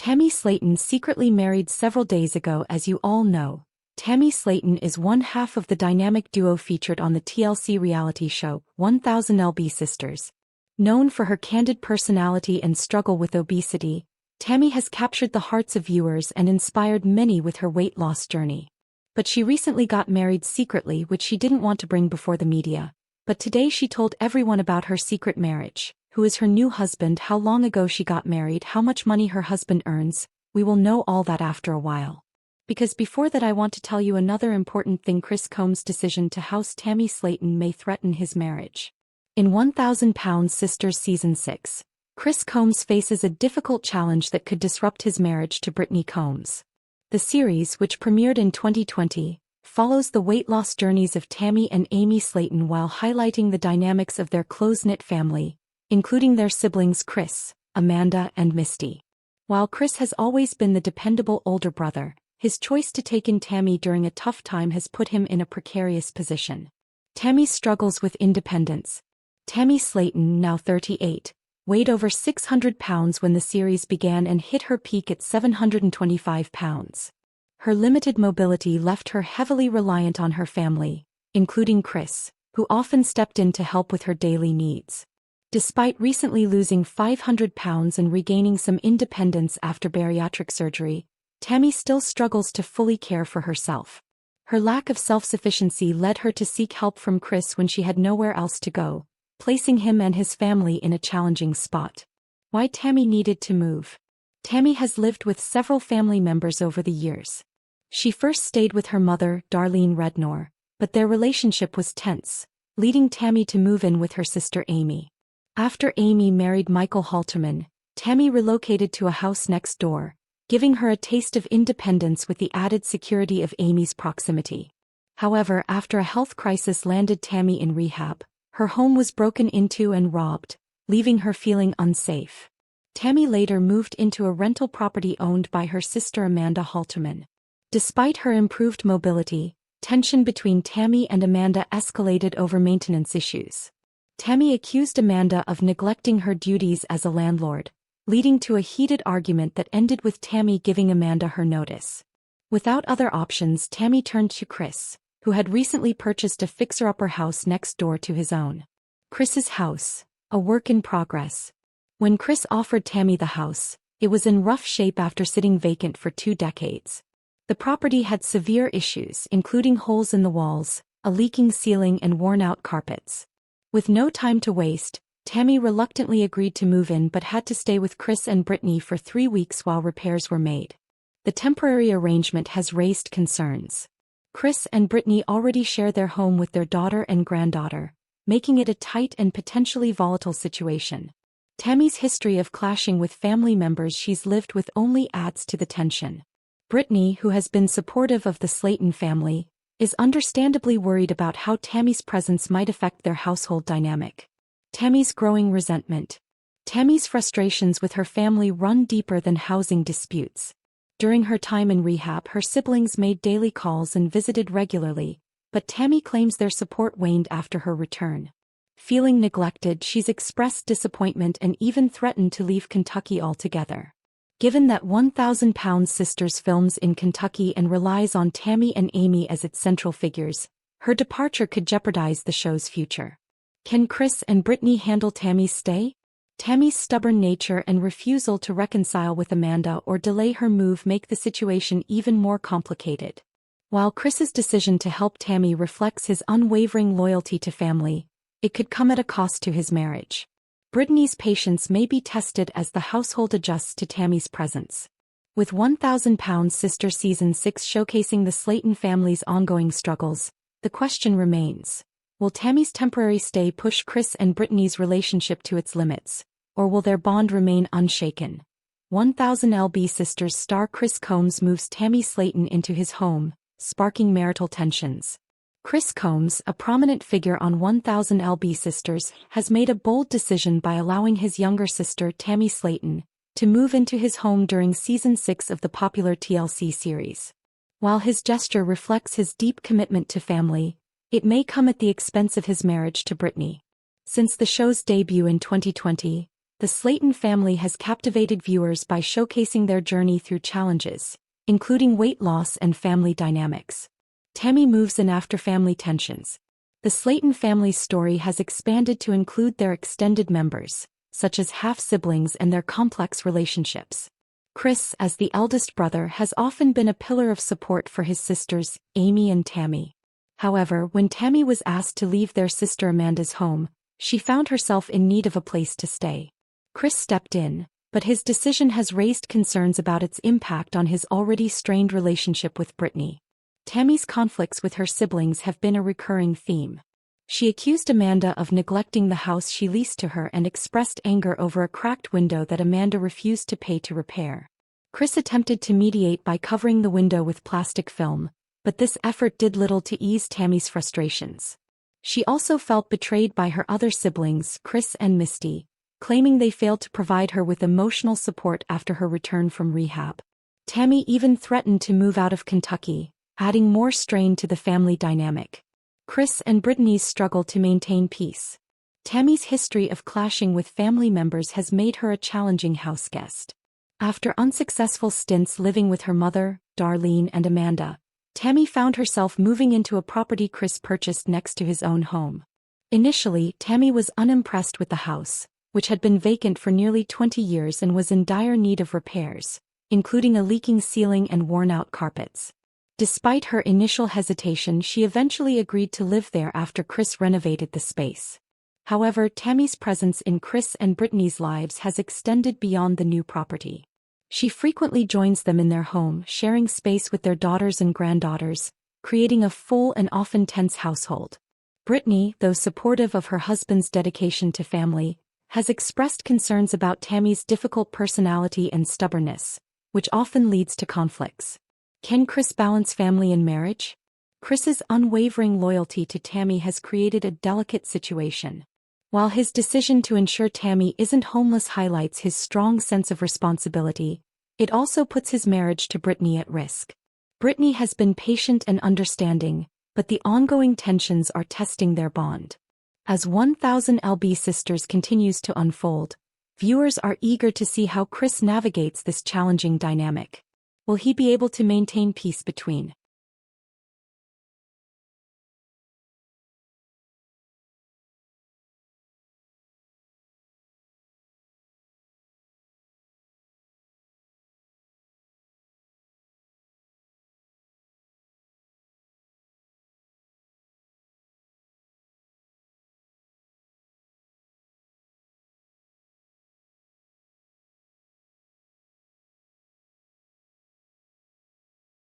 Tammy Slaton secretly married several days ago. As you all know, Tammy Slaton is one half of the dynamic duo featured on the TLC reality show 1000 lb Sisters. Known for her candid personality and struggle with obesity, Tammy has captured the hearts of viewers and inspired many with her weight loss journey. But she recently got married secretly, which she didn't want to bring before the media. But today she told everyone about her secret marriage, who is her new husband, how long ago she got married, how much money her husband earns. We will know all that after a while. Because before that, I want to tell you another important thing. Chris Combs' decision to house Tammy Slaton may threaten his marriage. In 1000 lb Sisters Season 6, Chris Combs faces a difficult challenge that could disrupt his marriage to Brittany Combs. The series, which premiered in 2020, follows the weight loss journeys of Tammy and Amy Slaton while highlighting the dynamics of their close-knit family, including their siblings Chris, Amanda, and Misty. While Chris has always been the dependable older brother, his choice to take in Tammy during a tough time has put him in a precarious position. Tammy struggles with independence. Tammy Slaton, now 38, weighed over 600 pounds when the series began and hit her peak at 725 pounds. Her limited mobility left her heavily reliant on her family, including Chris, who often stepped in to help with her daily needs. Despite recently losing 500 pounds and regaining some independence after bariatric surgery, Tammy still struggles to fully care for herself. Her lack of self-sufficiency led her to seek help from Chris when she had nowhere else to go, placing him and his family in a challenging spot. Why Tammy needed to move. Tammy has lived with several family members over the years. She first stayed with her mother, Darlene Rednor, but their relationship was tense, leading Tammy to move in with her sister Amy. After Amy married Michael Halterman, Tammy relocated to a house next door, giving her a taste of independence with the added security of Amy's proximity. However, after a health crisis landed Tammy in rehab, her home was broken into and robbed, leaving her feeling unsafe. Tammy later moved into a rental property owned by her sister Amanda Halterman. Despite her improved mobility, tension between Tammy and Amanda escalated over maintenance issues. Tammy accused Amanda of neglecting her duties as a landlord, leading to a heated argument that ended with Tammy giving Amanda her notice. Without other options, Tammy turned to Chris, who had recently purchased a fixer-upper house next door to his own. Chris's house, a work in progress. When Chris offered Tammy the house, it was in rough shape after sitting vacant for 2 decades. The property had severe issues, including holes in the walls, a leaking ceiling, and worn-out carpets. With no time to waste, Tammy reluctantly agreed to move in but had to stay with Chris and Brittany for 3 weeks while repairs were made. The temporary arrangement has raised concerns. Chris and Brittany already share their home with their daughter and granddaughter, making it a tight and potentially volatile situation. Tammy's history of clashing with family members she's lived with only adds to the tension. Brittany, who has been supportive of the Slaton family, is understandably worried about how Tammy's presence might affect their household dynamic. Tammy's growing resentment. Tammy's frustrations with her family run deeper than housing disputes. During her time in rehab, her siblings made daily calls and visited regularly, but Tammy claims their support waned after her return. Feeling neglected, she's expressed disappointment and even threatened to leave Kentucky altogether. Given that 1000 lb Sisters films in Kentucky and relies on Tammy and Amy as its central figures, her departure could jeopardize the show's future. Can Chris and Brittany handle Tammy's stay? Tammy's stubborn nature and refusal to reconcile with Amanda or delay her move make the situation even more complicated. While Chris's decision to help Tammy reflects his unwavering loyalty to family, it could come at a cost to his marriage. Brittany's patience may be tested as the household adjusts to Tammy's presence. With 1000 lb Sisters Season 6 showcasing the Slaton family's ongoing struggles, the question remains: will Tammy's temporary stay push Chris and Brittany's relationship to its limits, or will their bond remain unshaken? 1000 lb Sisters star Chris Combs moves Tammy Slaton into his home, sparking marital tensions. Chris Combs, a prominent figure on 1000 lb Sisters, has made a bold decision by allowing his younger sister Tammy Slaton to move into his home during Season 6 of the popular TLC series. While his gesture reflects his deep commitment to family, it may come at the expense of his marriage to Brittany. Since the show's debut in 2020, The Slaton family has captivated viewers by showcasing their journey through challenges, including weight loss and family dynamics. Tammy moves in after family tensions. The Slaton family's story has expanded to include their extended members, such as half-siblings and their complex relationships. Chris, as the eldest brother, has often been a pillar of support for his sisters, Amy and Tammy. However, when Tammy was asked to leave their sister Amanda's home, she found herself in need of a place to stay. Chris stepped in, but his decision has raised concerns about its impact on his already strained relationship with Brittany. Tammy's conflicts with her siblings have been a recurring theme. She accused Amanda of neglecting the house she leased to her and expressed anger over a cracked window that Amanda refused to pay to repair. Chris attempted to mediate by covering the window with plastic film, but this effort did little to ease Tammy's frustrations. She also felt betrayed by her other siblings, Chris and Misty, claiming they failed to provide her with emotional support after her return from rehab. Tammy even threatened to move out of Kentucky, adding more strain to the family dynamic. Chris and Brittany's struggle to maintain peace. Tammy's history of clashing with family members has made her a challenging houseguest. After unsuccessful stints living with her mother, Darlene, and Amanda, Tammy found herself moving into a property Chris purchased next to his own home. Initially, Tammy was unimpressed with the house, which had been vacant for nearly 20 years and was in dire need of repairs, including a leaking ceiling and worn-out carpets. Despite her initial hesitation, she eventually agreed to live there after Chris renovated the space. However, Tammy's presence in Chris and Brittany's lives has extended beyond the new property. She frequently joins them in their home, sharing space with their daughters and granddaughters, creating a full and often tense household. Brittany, though supportive of her husband's dedication to family, has expressed concerns about Tammy's difficult personality and stubbornness, which often leads to conflicts. Can Chris balance family and marriage? Chris's unwavering loyalty to Tammy has created a delicate situation. While his decision to ensure Tammy isn't homeless highlights his strong sense of responsibility, it also puts his marriage to Brittany at risk. Brittany has been patient and understanding, but the ongoing tensions are testing their bond. As 1000 LB Sisters continues to unfold, viewers are eager to see how Chris navigates this challenging dynamic. Will he be able to maintain peace between